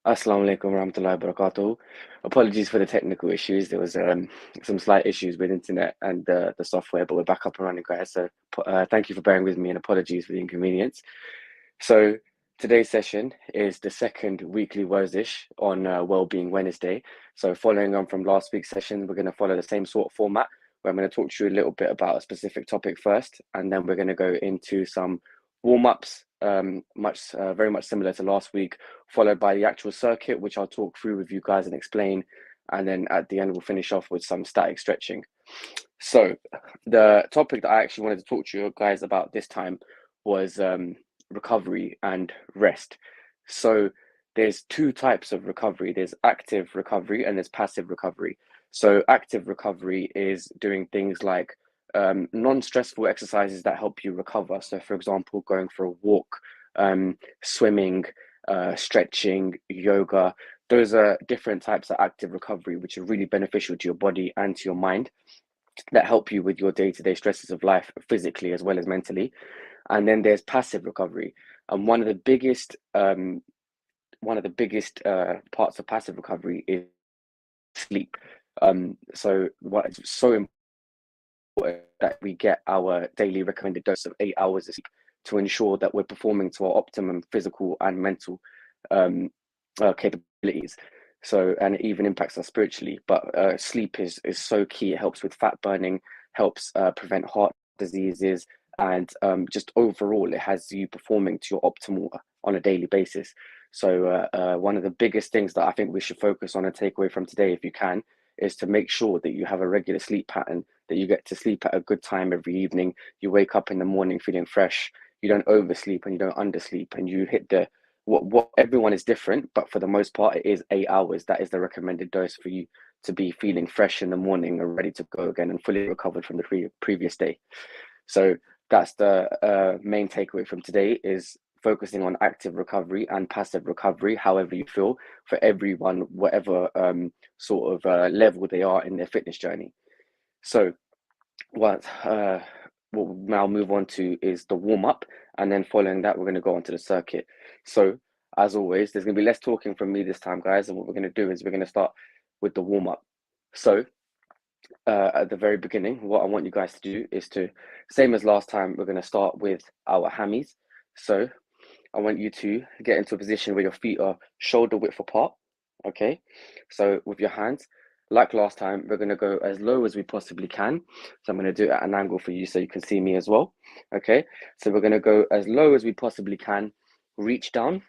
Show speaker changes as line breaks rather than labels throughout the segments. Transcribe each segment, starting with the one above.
Assalamu alaikum warahmatullahi wabarakatuh. Apologies for the technical issues. There was some slight issues with internet and the software, but we're back up and running, guys. So thank you for bearing with me and apologies for the inconvenience. So today's session is the second weekly Warzish on Wellbeing Wednesday. So following on from last week's session, we're going to follow the same sort of format where I'm going to talk to you a little bit about a specific topic first, and then we're going to go into some warm-ups, very much similar to last week, followed by the actual circuit, which I'll talk through with you guys and explain. And then at the end, we'll finish off with some static stretching. So the topic that I actually wanted to talk to you guys about this time was recovery and rest. So there's two types of recovery. There's active recovery and there's passive recovery. So active recovery is doing things like non-stressful exercises that help you recover. So for example, going for a walk, swimming, stretching, yoga. Those are different types of active recovery, which are really beneficial to your body and to your mind, that help you with your day-to-day stresses of life, physically as well as mentally. And then there's passive recovery. And one of the biggest parts of passive recovery is sleep. So what is so important that we get our daily recommended dose of 8 hours of sleep to ensure that we're performing to our optimum physical and mental capabilities. So, and it even impacts us spiritually. But sleep is so key. It helps with fat burning, helps prevent heart diseases, and just overall, it has you performing to your optimal on a daily basis. So, one of the biggest things that I think we should focus on and take away from today, if you can, is to make sure that you have a regular sleep pattern, that you get to sleep at a good time every evening. You wake up in the morning feeling fresh. You don't oversleep and you don't undersleep, and you hit the what everyone is different, but for the most part, it is 8 hours. That is the recommended dose for you to be feeling fresh in the morning and ready to go again and fully recovered from the previous day. So that's the main takeaway from today, is focusing on active recovery and passive recovery, however you feel, for everyone, whatever sort of level they are in their fitness journey. So what we'll now move on to is the warm-up, and then following that, we're going to go on to the circuit. So as always, there's going to be less talking from me this time, guys, and what we're going to do is we're going to start with the warm-up. So at the very beginning, what I want you guys to do is to, same as last time, we're going to start with our hammies. So I want you to get into a position where your feet are shoulder width apart, okay? So with your hands, like last time, we're going to go as low as we possibly can. So I'm going to do it at an angle for you so you can see me as well, okay? So we're going to go as low as we possibly can, reach down.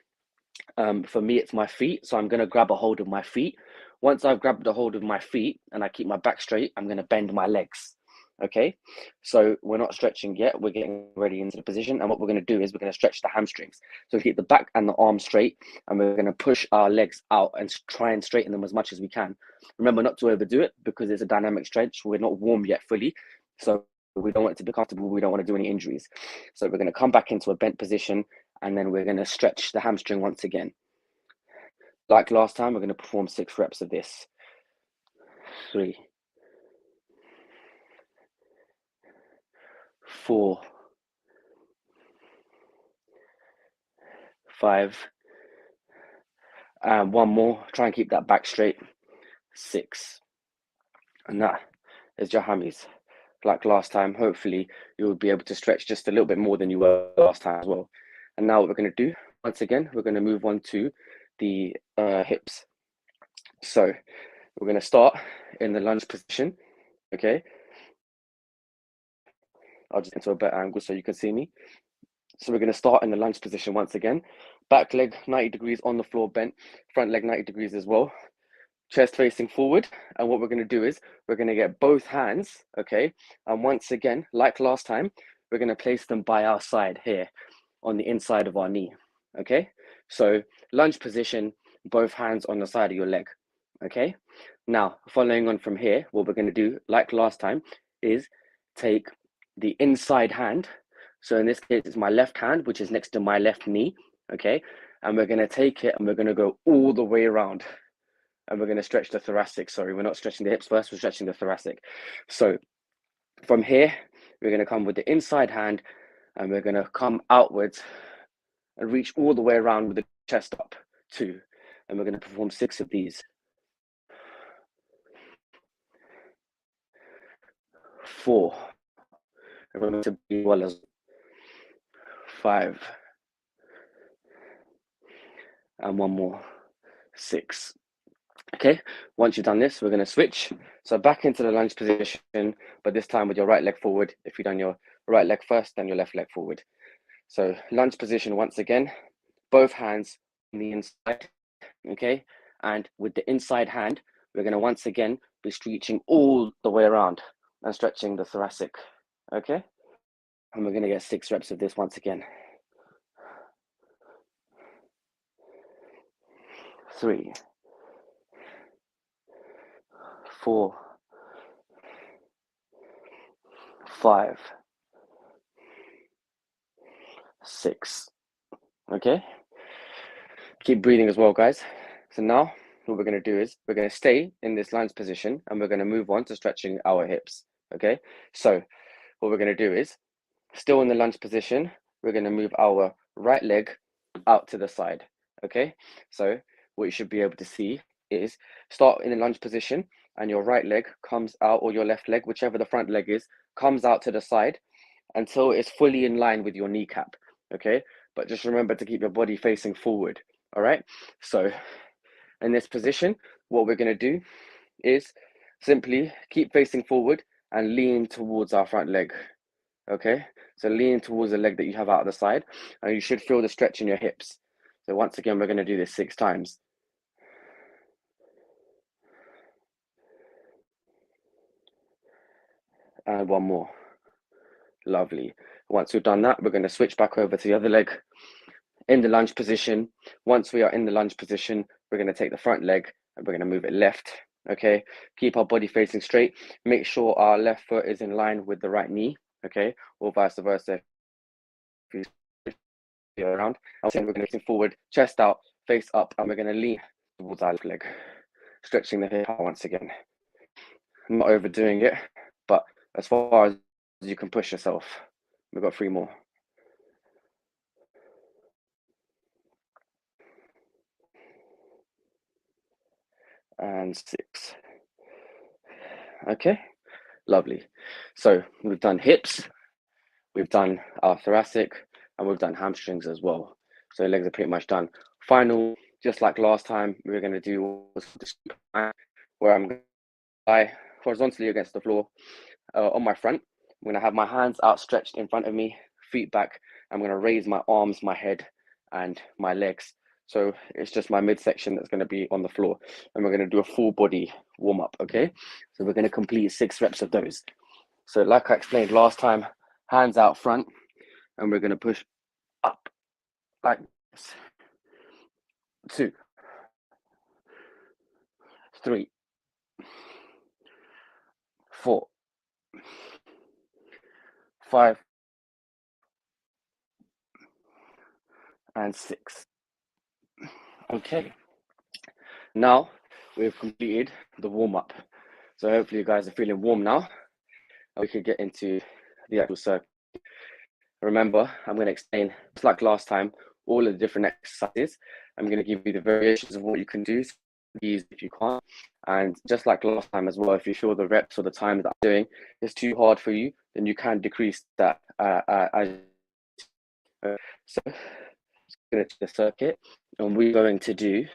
For me, it's my feet, so I'm going to grab a hold of my feet. Once I've grabbed a hold of my feet and I keep my back straight, I'm going to bend my legs. Okay, so we're not stretching yet. We're getting ready into the position, and what we're going to do is we're going to stretch the hamstrings. So keep the back and the arms straight, and we're going to push our legs out and try and straighten them as much as we can. Remember not to overdo it because it's a dynamic stretch. We're not warm yet fully, so we don't want it to be comfortable. We don't want to do any injuries. So we're going to come back into a bent position, and then we're going to stretch the hamstring once again. Like last time, we're going to perform 6 reps of this. 3, 4, 5, and one more. Try and keep that back straight. 6. And that is your hammies. Like last time, hopefully you'll be able to stretch just a little bit more than you were last time as well. And now what we're going to do, once again, we're going to move on to the hips. So we're going to start in the lunge position, okay? I'll just into a better angle so you can see me. So we're going to start in the lunge position once again. Back leg 90 degrees on the floor bent, front leg 90 degrees as well. Chest facing forward. And what we're going to do is we're going to get both hands, okay? And once again, like last time, we're going to place them by our side here on the inside of our knee, okay? So lunge position, both hands on the side of your leg, okay? Now, following on from here, what we're going to do, like last time, is take the inside hand. So in this case, it's my left hand, which is next to my left knee, okay? And we're going to take it and we're going to go all the way around. And we're going to stretch the thoracic. Sorry, we're not stretching the hips first, we're stretching the thoracic. So from here, we're going to come with the inside hand and we're going to come outwards and reach all the way around with the chest up. 2, and we're going to perform 6 of these. 4. Remember to be well as 5. And one more. 6. Okay, once you've done this, we're going to switch. So back into the lunge position, but this time with your right leg forward. If you've done your right leg first, then your left leg forward. So lunge position once again, both hands on the inside, okay? And with the inside hand, we're going to once again be stretching all the way around and stretching the thoracic, okay? And we're going to get 6 reps of this once again. 3, 4, 5, 6. Okay, keep breathing as well, guys. So now what we're going to do is we're going to stay in this lunge position and we're going to move on to stretching our hips. Okay, so what we're going to do is still in the lunge position, we're going to move our right leg out to the side. Okay, so what you should be able to see is start in the lunge position and your right leg comes out, or your left leg, whichever the front leg is, comes out to the side until it's fully in line with your kneecap. Okay, but just remember to keep your body facing forward. All right, so in this position, what we're going to do is simply keep facing forward and lean towards our front leg. Okay, so lean towards the leg that you have out of the side, and you should feel the stretch in your hips. So once again, we're going to do this 6 times. And one more. Lovely. Once we've done that, we're going to switch back over to the other leg in the lunge position. Once we are in the lunge position, we're going to take the front leg and we're going to move it left. Okay, keep our body facing straight. Make sure our left foot is in line with the right knee. Okay, or vice versa. If you around, we're going to lean forward, chest out, face up, and we're going to lean towards our left leg, stretching the hip once again. I'm not overdoing it, but as far as you can push yourself. We've got 3 more. And 6. Okay, lovely. So we've done hips, we've done our thoracic, and we've done hamstrings as well. So legs are pretty much done. Final, just like last time, we're going to do where I'm going to lie horizontally against the floor on my front. I'm going to have my hands outstretched in front of me, feet back. I'm going to raise my arms, my head, and my legs. So it's just my midsection that's going to be on the floor. And we're going to do a full body warm up, okay? So we're going to complete 6 reps of those. So like I explained last time, hands out front, and we're going to push up like this. 2, 3, 4, 5, and 6. Okay. Now we've completed the warm up. So hopefully you guys are feeling warm now. We could get into the actual circuit. Remember, I'm going to explain, just like last time, all of the different exercises. I'm going to give you the variations of what you can do, these if you can't. And just like last time as well, if you feel the reps or the time that I'm doing is too hard for you, then you can decrease that. So going to the circuit, and we are going to do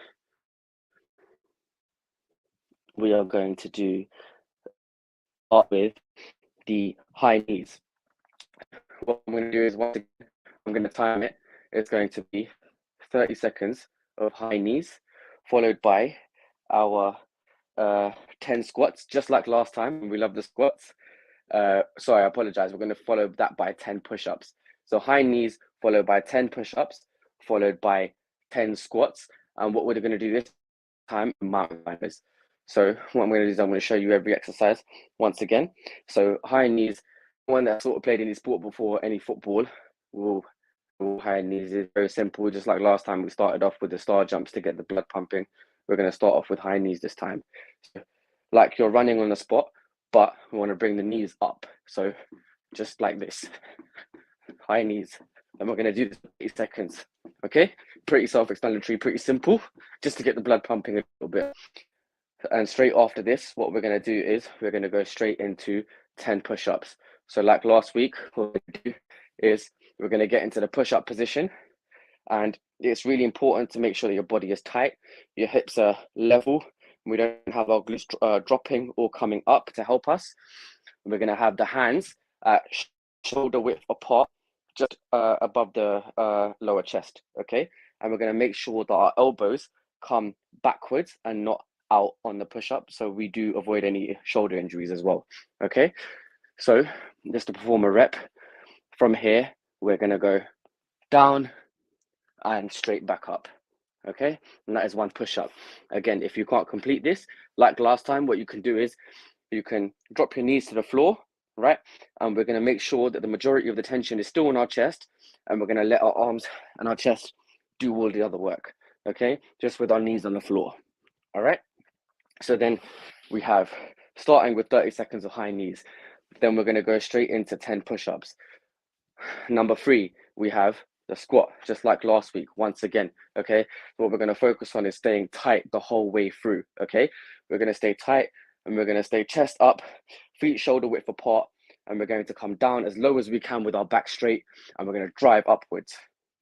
start with the high knees. What I'm going to do is once again, I'm going to time it. It's going to be 30 seconds of high knees, followed by our 10 squats, just like last time. We love the squats. Sorry, I apologize. We're going to follow that by 10 push-ups. So high knees followed by 10 push-ups, followed by 10 squats. And what we're going to do this time, mountain climbers. So what I'm going to do is I'm going to show you every exercise once again. So high knees, one that sort of played any sport before, any football, will high knees is very simple. Just like last time, we started off with the star jumps to get the blood pumping. We're going to start off with high knees this time. So, like you're running on the spot, but we want to bring the knees up. So just like this, high knees. And we're going to do this for 8 seconds. Okay, pretty self-explanatory, pretty simple, just to get the blood pumping a little bit. And straight after this, what we're going to do is we're going to go straight into 10 push-ups. So like last week, what we're going to do is we're going to get into the push-up position. And it's really important to make sure that your body is tight, your hips are level, we don't have our glutes dropping or coming up to help us. We're going to have the hands at shoulder width apart, just above the lower chest, okay? And we're going to make sure that our elbows come backwards and not out on the push-up, so we do avoid any shoulder injuries as well, okay? So just to perform a rep, from here, we're going to go down and straight back up, okay? And that is one push-up. Again, if you can't complete this, like last time, what you can do is you can drop your knees to the floor, right? And we're going to make sure that the majority of the tension is still in our chest, and we're going to let our arms and our chest do all the other work, okay? Just with our knees on the floor, all right? So then we have, starting with 30 seconds of high knees, then we're going to go straight into 10 push-ups. Number 3, we have the squat, just like last week, once again, okay? What we're going to focus on is staying tight the whole way through, okay? We're going to stay tight, and we're going to stay chest up, feet shoulder width apart, and we're going to come down as low as we can with our back straight, and we're going to drive upwards,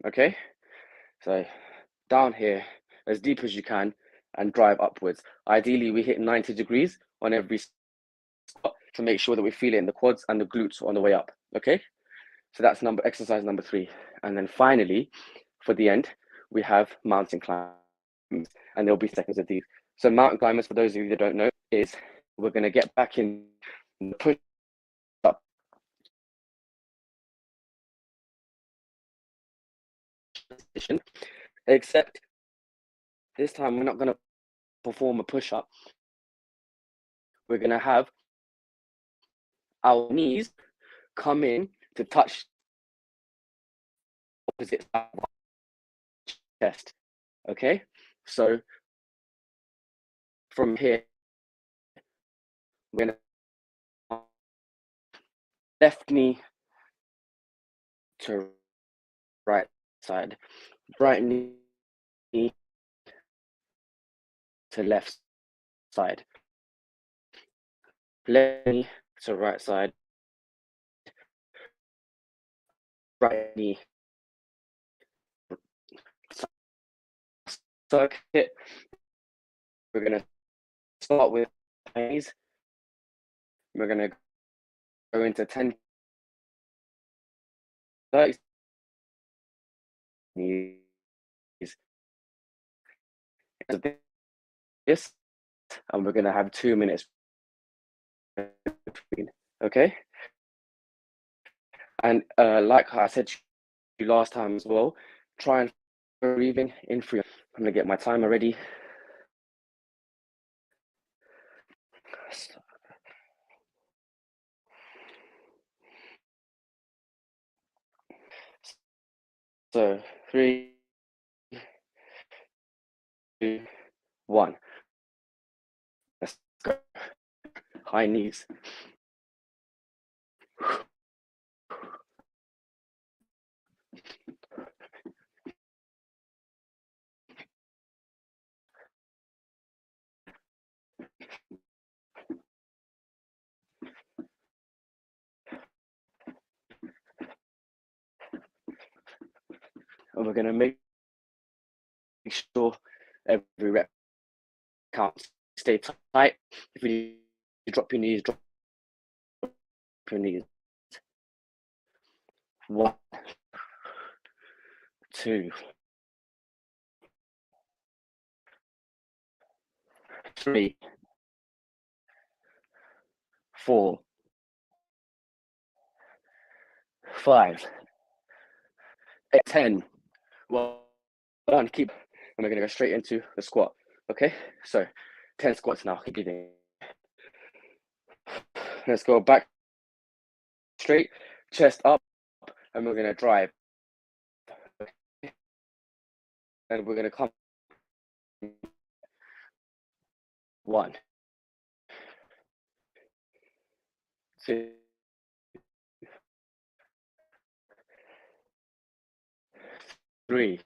okay? So down here, as deep as you can, and drive upwards. Ideally, we hit 90 degrees on every squat to make sure that we feel it in the quads and the glutes on the way up, okay? So that's exercise number 3. And then finally, for the end, we have mountain climbers, and there'll be seconds of these. So mountain climbers, for those of you that don't know, is we're going to get back in the push up position, except this time we're not going to perform a push up. We're going to have our knees come in to touch opposite side of our chest, okay? So from here, we're going to left knee to right side, right knee to left side, left knee to right side, right knee, circuit. We're going to start with knees. We're going to go into 10, 30 knees. This, and we're going to have 2 minutes between, okay? And like I said to you last time as well, try and breathing in free. I'm going to get my timer ready. So 3, 2, 1. Let's go. High knees. And we're going to make sure every rep counts. Stay tight. If you drop your knees, drop your knees. 1, 2, 3, 4, 5, 8, 10. Well done. Keep. And we're going to go straight into the squat. Okay? So 10 squats now. Keep breathing. Let's go back straight, chest up, and we're going to drive. And we're going to come. 1, 2, 3,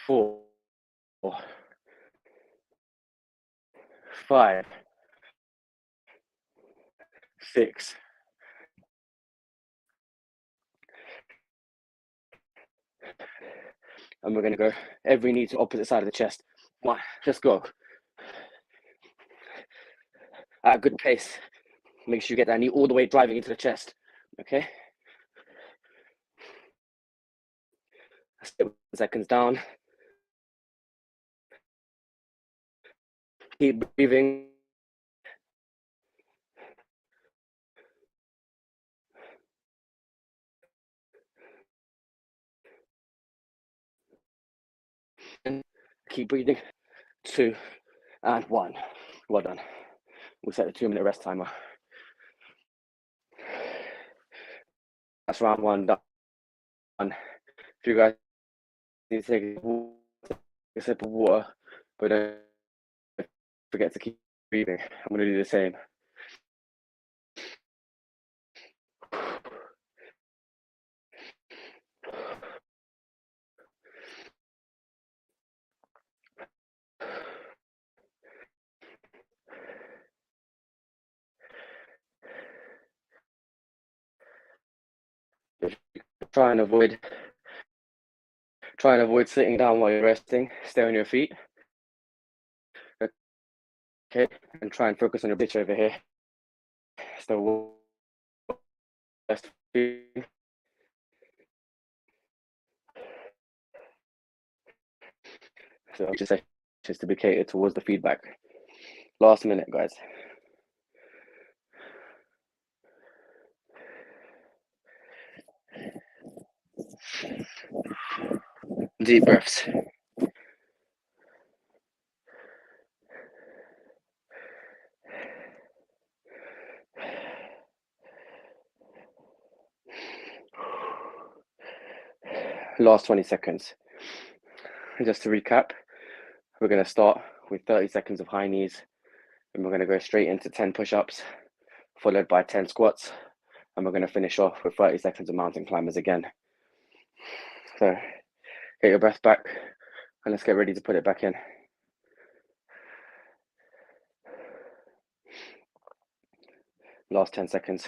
4, 5, 6. And we're going to go every knee to opposite side of the chest. 1, just go. At a good pace. Make sure you get that knee all the way driving into the chest. Okay? 7 seconds down. Keep breathing. And keep breathing. 2 and 1. Well done. We'll set the 2-minute rest timer. That's round 1 done. If you guys need to take a sip of water, but don't forget to keep breathing. I'm going to do the same. Try and avoid sitting down while you're resting. Stay on your feet. Okay, and try and focus on your picture over here. So best feeling. So just to be catered towards the feedback. Last minute, guys. Deep breaths. Last 20 seconds. Just to recap, we're going to start with 30 seconds of high knees, and we're going to go straight into 10 push-ups, followed by 10 squats, and we're going to finish off with 30 seconds of mountain climbers again. So get your breath back, and let's get ready to put it back in. Last 10 seconds,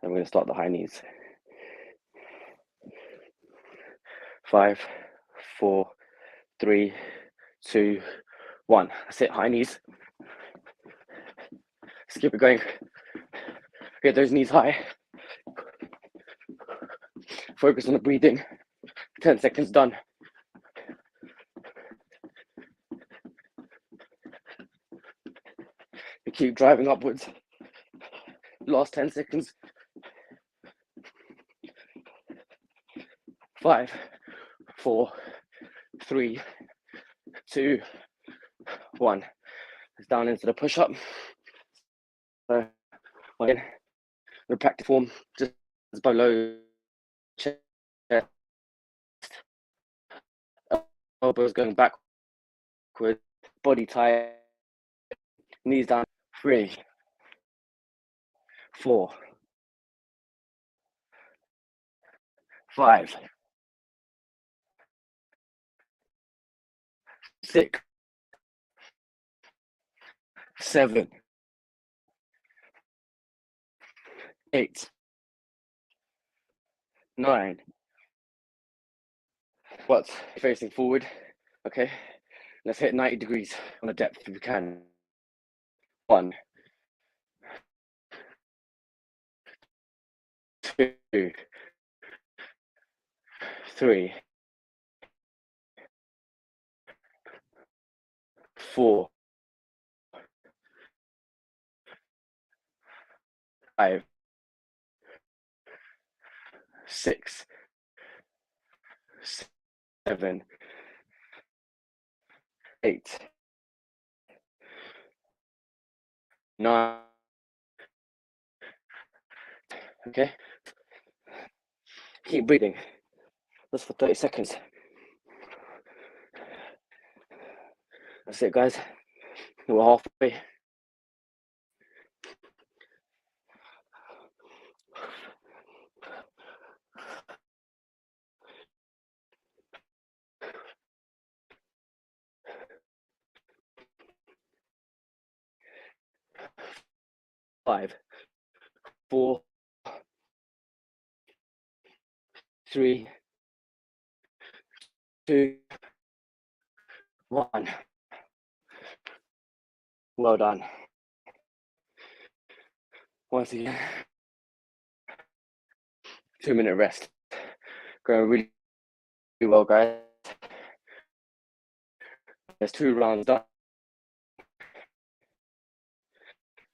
and we're going to start the high knees. 5, 4, 3, 2, 1. That's it, high knees. Let's keep it going. Get those knees high. Focus on the breathing. 10 seconds done. You keep driving upwards. Last 10 seconds. 5, 4, 3, 2, 1. It's down into the push-up. So again, the practice form just below chest, elbows going backward, body tight, knees down. 3, 4, 5, 6, 7, 8, 9. What's facing forward? Okay, let's hit 90 degrees on the depth if you can. 1, 2, 3, 4, 5, 6, 7, 8, 9. Okay, keep breathing. That's for 30 seconds. That's it, guys. We're halfway. 5, 4, 3, 2, 1. Well done. Once again, 2-minute rest. Going really well, guys. There's 2 rounds done.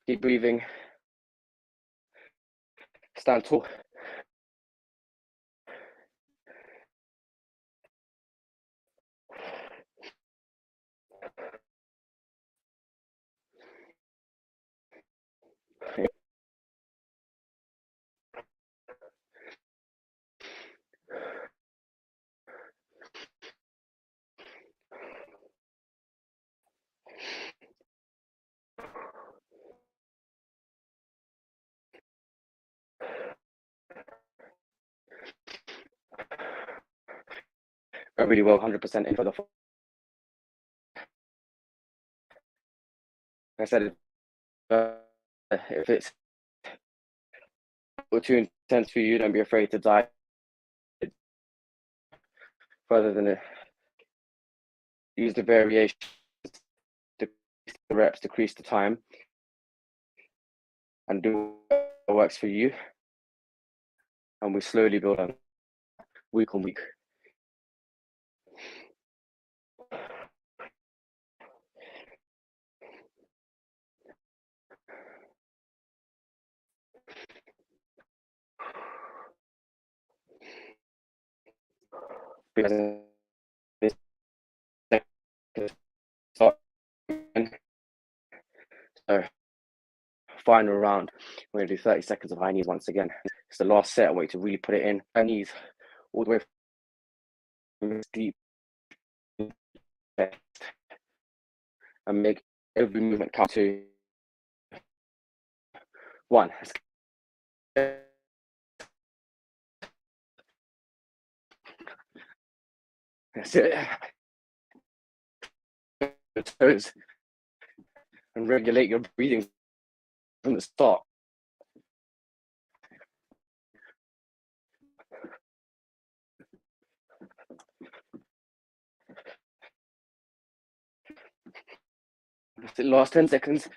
Keep breathing. Stand tall. Going really well, 100% in for the. Like I said, if it's too intense for you, don't be afraid to dive further than it. Use the variations, decrease the reps, decrease the time, and do what works for you. And we slowly build on week on week. Because this so final round, we're gonna do 30 seconds of high knees once again. It's the last set. I want you to really put it in. High knees all the way from deep chest, and make every movement count to 1. That's it. The toes and regulate your breathing from the start. That's the last 10 seconds.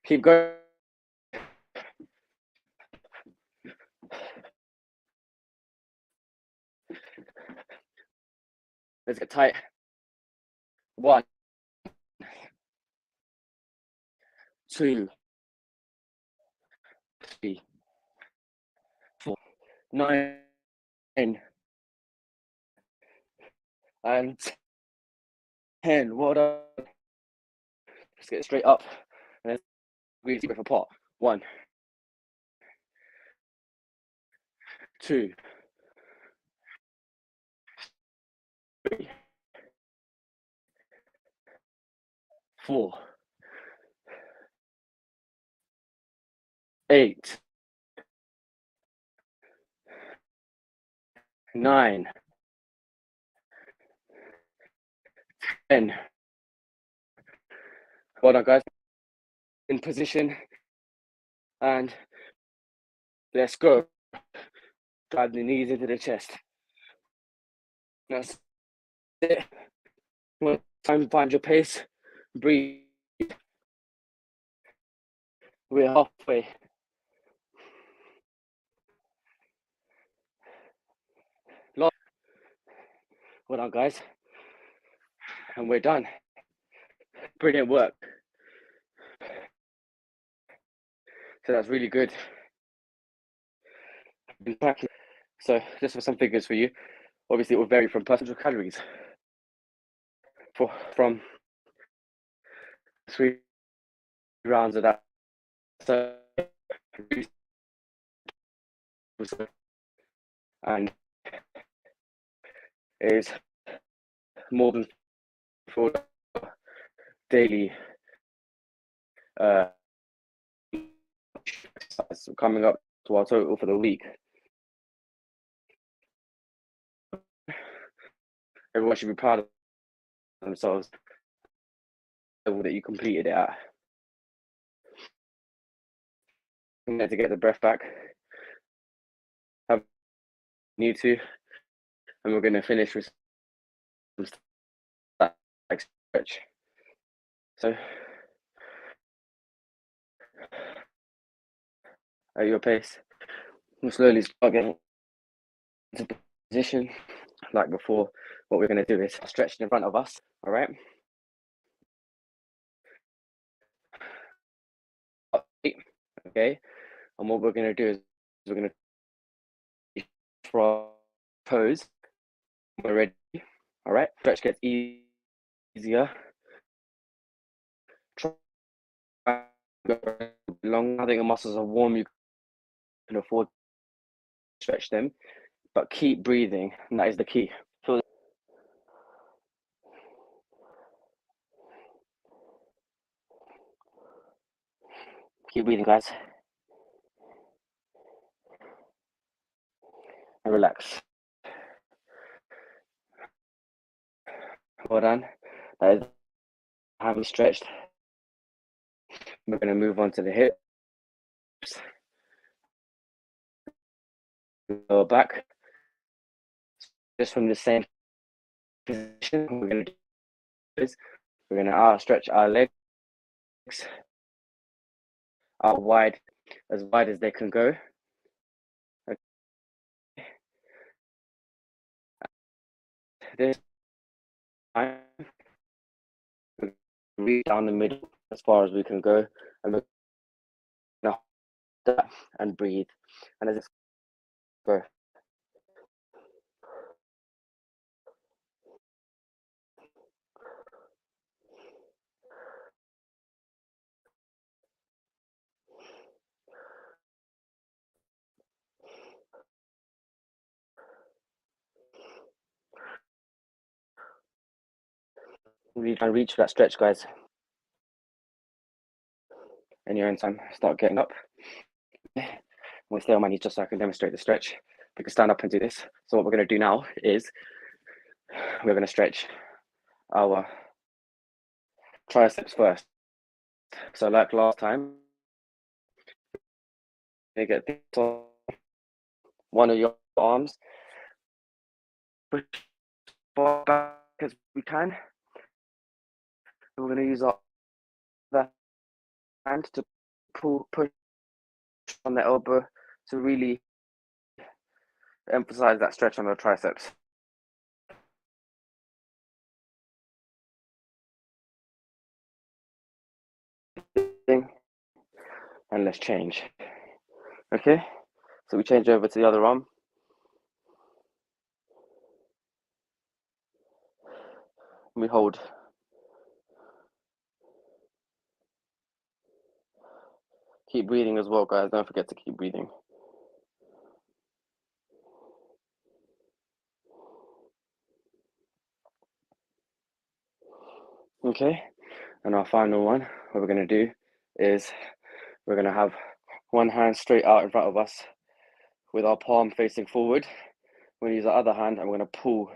Keep going. Let's get tight. 1, 2, 3, 4, 9, and 10. Well done. Let's get straight up and then really deep breath apart. 1, 2, 3, 4, 8, 9, 10. Well done, guys. In position, and let's go. Drive the knees into the chest. That's it. One time, find your pace. Breathe. We're halfway. Well done, guys. And we're done. Brilliant work. So that's really good. So just for some figures for you, obviously it will vary from personal calories. From 3 rounds of that. So, and is more than 4 daily coming up to our total for the week. Everyone should be proud of themselves. level that you completed it at. I'm going to get the breath back. Have you to, and we're going to finish with some static stretch. So, at your pace, we'll slowly start getting into position. Like before, what we're going to do is stretch in front of us. All right. Okay. And what we're going to do is we're going to for pose. We're ready. All right. Stretch gets easier. Try long. I think the muscles are warm. You can afford to stretch them, but keep breathing. And that is the key. So keep breathing, guys. And relax. Well done. That is how we stretched. We're going to move on to the hips. Lower back. Just from the same position, we're going to do is we're going to stretch our legs out wide, as wide as they can go. Okay. This time, reach down the middle as far as we can go, and we're going to hold that and breathe. And as it go. Really try and reach for that stretch, guys. In your own time, start getting up. We'll stay on my knees just so I can demonstrate the stretch. We can stand up and do this. So what we're going to do now is we're going to stretch our triceps first. So like last time, you get this on one of your arms, push far back as we can. We're going to use our other hand to push on the elbow to really emphasize that stretch on the triceps. And let's change. Okay, so we change over to the other arm. We hold. Keep breathing as well, guys. Don't forget to keep breathing. Okay, and our final one, what we're going to do is we're going to have one hand straight out in front of us with our palm facing forward. We're going to use our other hand and we're going to pull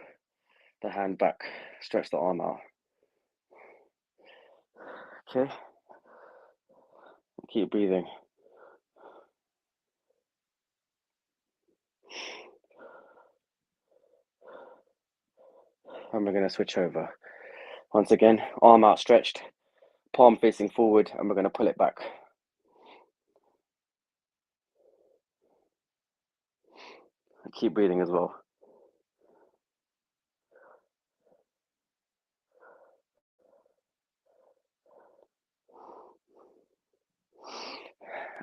the hand back, stretch the arm out. Okay, keep breathing. And we're going to switch over. Once again, arm outstretched, palm facing forward, and we're going to pull it back. Keep breathing as well.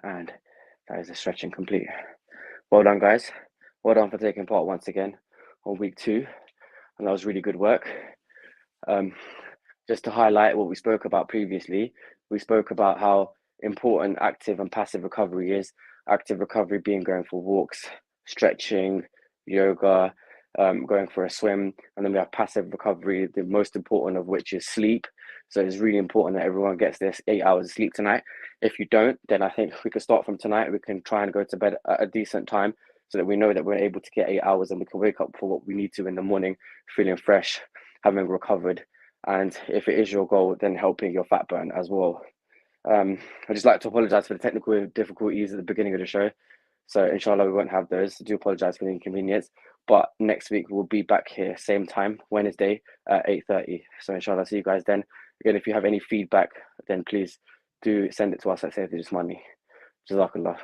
And that is the stretching complete. Well done, guys. Well done for taking part once again on week 2. And that was really good work. Just to highlight what we spoke about previously, we spoke about how important active and passive recovery is. Active recovery being going for walks, stretching, yoga, going for a swim. And then we have passive recovery, the most important of which is sleep. So it's really important that everyone gets this 8 hours of sleep tonight. If you don't, then I think we can start from tonight. We can try and go to bed at a decent time so that we know that we're able to get 8 hours and we can wake up for what we need to in the morning, feeling fresh, having recovered, and if it is your goal, then helping your fat burn as well. I'd just like to apologize for the technical difficulties at the beginning of the show. So inshallah, we won't have those. I do apologize for the inconvenience. But next week we'll be back here, same time, Wednesday at 8:30. So inshallah, see you guys then. Again, if you have any feedback, then please do send it to us at Save This Money. Jazakallah.